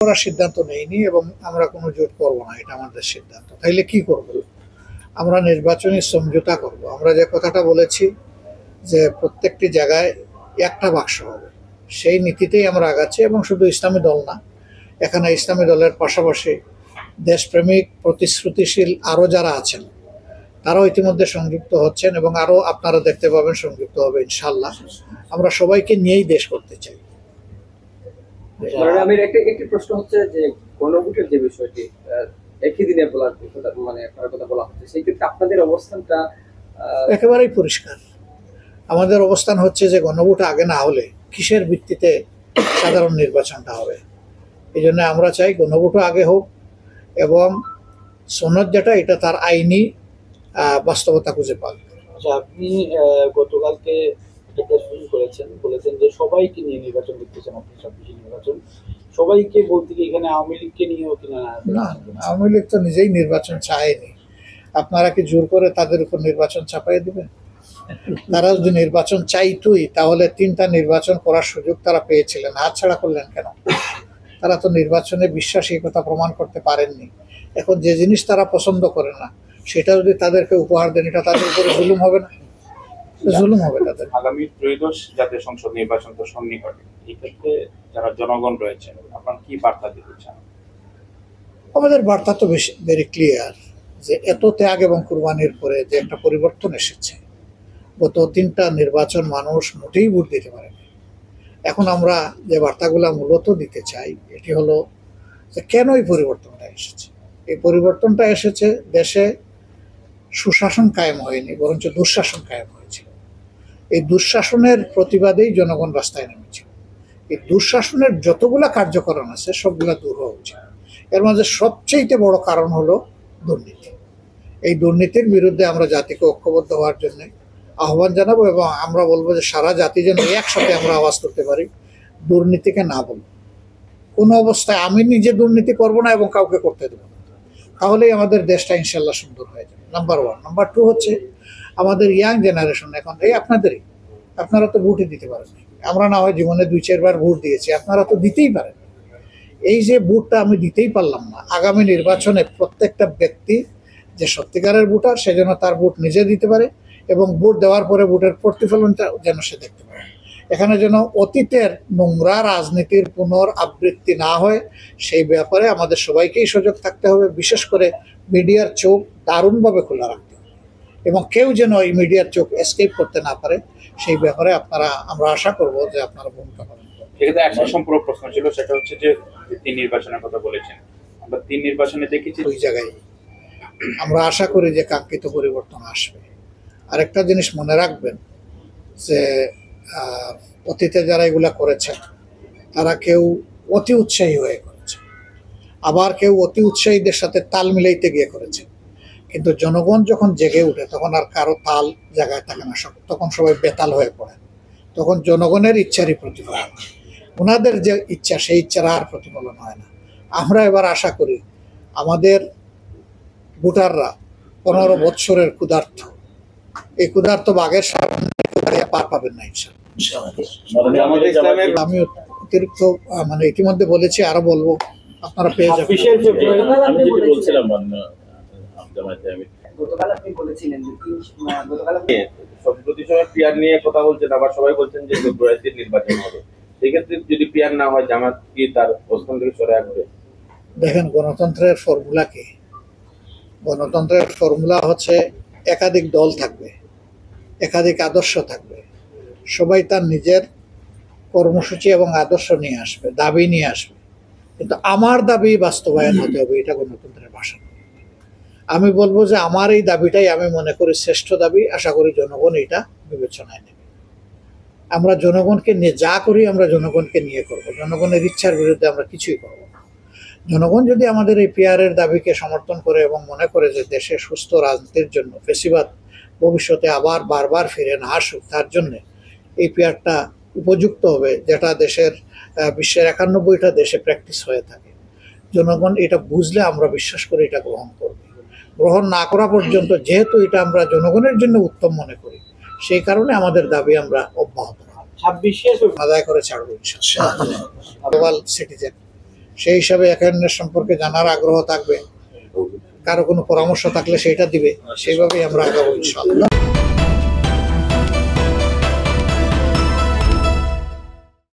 করার সিদ্ধান্ত নেইনি এবং আমরা কোনো জোট করবো না, এটা আমাদের সিদ্ধান্ত। তাইলে কি করব? আমরা নির্বাচনী সমঝোতা করব। আমরা যে কথাটা বলেছি যে প্রত্যেকটি জায়গায় একটা বাক্স হবে, সেই নীতিতেই আমরা আগাচ্ছি। এবং শুধু ইসলামী দল না, এখানে ইসলামী দলের পাশাপাশি দেশপ্রেমিক প্রতিশ্রুতিশীল আরও যারা আছেন তারাও ইতিমধ্যে সংযুক্ত হচ্ছেন এবং আরও আপনারা দেখতে পাবেন সংযুক্ত হবে ইনশাল্লাহ। আমরা সবাইকে নিয়েই দেশ করতে চাই। আমি একটি প্রশ্ন হচ্ছে যে গণভোটের যে বিষয়টি একই দিনে বলার মানে কথা বলা হচ্ছে, সেই ক্ষেত্রে আপনাদের অবস্থানটা একেবারেই পরিষ্কার। আমাদের অবস্থান হচ্ছে যে গণভোট আগে না হলে কিসের ভিত্তিতে সাধারণ নির্বাচনটা হবে। এই জন্য আমরা চাই গণভোটও আগে হোক এবং সনদ যেটা এটা তার আইনি বাস্তবতা খুঁজে পাবে। আচ্ছা, আপনি গতকালকে বলেছেন যে সবাইকে নিয়ে নির্বাচন করতেছেন আপনি, 26 নির্বাচন সবাইকে বলতে কি এখানে আওয়ামী লীগকে নিয়েও কিনা? না, আওয়ামী লীগ তো নিজেই নির্বাচন চায়নি। আপনারা কি জোর করে তাদের উপর নির্বাচন চাপাই দিবেন? তারা যদি নির্বাচন চাইতোই তাহলে 3টা নির্বাচন করার সুযোগ তারা পেয়েছিলেন, হাতছাড়া করলেন কেন? তারা তো নির্বাচনে বিশ্বাসী কথা প্রমাণ করতে পারেননি। এখন যে জিনিস তারা পছন্দ করে না সেটা যদি তাদেরকে উপহার দেন, এটা তাদের উপরে জুলুম হবে না? জুলুম হবে তাদের। আগামী ত্রয়োদশ জাতীয় সংসদ নির্বাচন তো সন্নিকটে, এই ক্ষেত্রে যারা জনগণ রয়েছেন আপনার কি বার্তা দিতে চান? আমাদের বার্তা তো বেশি ভেরি ক্লিয়ার যে এত ত্যাগ এবং কুরবানির পরে যে একটা পরিবর্তন এসেছে। গত 3টা নির্বাচন মানুষ মোটেই ভোট দিতে পারেনি। এখন আমরা যে বার্তাগুলো মূলত দিতে চাই এটি হলো যে কেন এই পরিবর্তনটা এসেছে। এই পরিবর্তনটা এসেছে দেশে সুশাসন কায়েম হয়নি, বরঞ্চ দুঃশাসন কায়েম হয়েছিল। এই দুঃশাসনের প্রতিবাদেই জনগণ রাস্তায় নেমেছিল। এই দুঃশাসনের যতগুলা কার্যকরণ আছে সবগুলা দূর হওয়া উচিত। এর মাঝে সবচেয়ে বড় কারণ হলো দুর্নীতি। এই দুর্নীতির বিরুদ্ধে আমরা জাতিকে ঐক্যবদ্ধ হওয়ার জন্য আহ্বান জানাবো এবং আমরা বলবো যে সারা জাতি যেন একসাথে আমরা আওয়াজ তুলতে পারি, দুর্নীতিকে না বলবো। কোনো অবস্থায় আমি নিজে দুর্নীতি করবো না এবং কাউকে করতে দেবো না, তাহলেই আমাদের দেশটা ইনশাল্লাহ সুন্দর হয়ে যাবে। নাম্বার 1। নাম্বার 2 হচ্ছে আমাদের ইয়াং জেনারেশন এখন এই আপনাদেরই, আপনারা তো ভোটই দিতে পারেন। আমরা না হয় জীবনে 2-4 বার ভোট দিয়েছি, আপনারা তো দিতেই পারেন। এই যে ভোটটা আমি দিতেই পারলাম না, আগামী নির্বাচনে প্রত্যেকটা ব্যক্তি যে সত্যিকারের ভোটার সে যেন তার ভোট নিজে দিতে পারে এবং ভোট দেওয়ার পরে ভোটের প্রতিফলনটা যেন সে দেখতে পারে। এখানে যেন অতীতের নোংরা রাজনীতির পুনরাবৃত্তি না হয় সেই ব্যাপারে আমাদের সবাইকেই সজাগ থাকতে হবে। বিশেষ করে মিডিয়ার চোখ দারুণভাবে খোলা রাখতে হবে এবং কেউ যেন এই মিডিয়ার চোখ এসকেপ করতে না পারে সেই ব্যাপারে আমরা আশা করব যে আপনারা ভূমিকা পালন করবেন। এক্ষেত্রে একটা সম্পূর্ণ প্রশ্ন ছিল, সেটা হচ্ছে যে 3 নির্বাচনের কথা বলেছেন, আমরা 3 নির্বাচনে দেখেছি ওই জায়গায় আমরা আশা করি যে কাঙ্ক্ষিত পরিবর্তন আসবে। আরেকটা জিনিস মনে রাখবেন যে অতীতে যারা এগুলা করেছেন তারা কেউ অতি উৎসাহী হয়ে করেছে, আবার কেউ অতি উৎসাহীদের সাথে তাল মিলাইতে গিয়ে করেছে। কিন্তু জনগণ যখন জেগে উঠে তখন আর কারো তাল জায়গায় থাকে না, তখন সবাই বেতাল হয়ে পড়ে। তখন জনগণের ইচ্ছারই প্রতিফলন, ওনাদের যে ইচ্ছা সেই ইচ্ছার আর প্রতিফলন হয় না। আমরা এবার আশা করি আমাদের ভোটাররা 15 বৎসরের ক্ষুধার্ত, এই ক্ষুধার্ত বাঘের সামনে পার পাবেন না ইনশাআল্লাহ। আমি অতিরিক্ত মানে ইতিমধ্যে বলেছি, আরো বলবো, আপনারা পেয়ে যাবেন। গতকাল আপনি বলেছিলেন পিয়ার নিয়ে কথা বলছেন, আবার সবাই বলছেন যে ফেব্রুয়ারিতে নির্বাচন হবে। সেক্ষেত্রে যদি পিয়ার না হয় জামাত কি তার অবস্থান থেকে সরে আসবে? দেখেন, গণতন্ত্রের ফর্মুলা কি? গণতন্ত্রের ফর্মুলা হচ্ছে একাধিক দল থাকবে, একাধিক আদর্শ থাকবে, সবাই তার নিজের কর্মসূচি এবং আদর্শ নিয়ে আসবে, দাবি নিয়ে আসবে, কিন্তু আমার দাবি বাস্তবায়ন হতে হবে। এটা গণতন্ত্রের ভাষা। আমি বলবো যে আমার এই দাবিটাই আমি মনে করি শ্রেষ্ঠ দাবি। আশা করি জনগণ এটা বিবেচনায় নেবে। আমরা জনগণকে নিয়ে যা করি আমরা জনগণকে নিয়ে করব, জনগণের ইচ্ছার বিরুদ্ধে আমরা কিছুই করব না। জনগণ যদি আমাদের এই পিয়ারের দাবিকে সমর্থন করে এবং মনে করে যে দেশে সুস্থ রাজনীতির জন্য ফেসিবাদ ভবিষ্যতে আবার বারবার ফিরে না আসুক, তার জন্যে এই পিয়ারটা উপযুক্ত হবে, যেটা বিশ্বের 91টা দেশে প্র্যাকটিস হয়ে থাকে। জনগণ এটা বুঝলে আমরা বিশ্বাস করে এটা গ্রহণ করব। গ্রহণ না করা পর্যন্ত যেহেতু এটা আমরা জনগণের জন্য উত্তম মনে করি, সেই কারণে আমাদের দাবি আমরা অব্যাহত আদায় করে ছাড়বো ইনশাআল্লাহ। সিটিজেন সেই হিসাবে একে অন্যের সম্পর্কে জানার আগ্রহ থাকবে, কারো কোনো পরামর্শ থাকলে সেটা দিবে, সেইভাবেই আমরা আগাবো ইনশাআল্লাহ।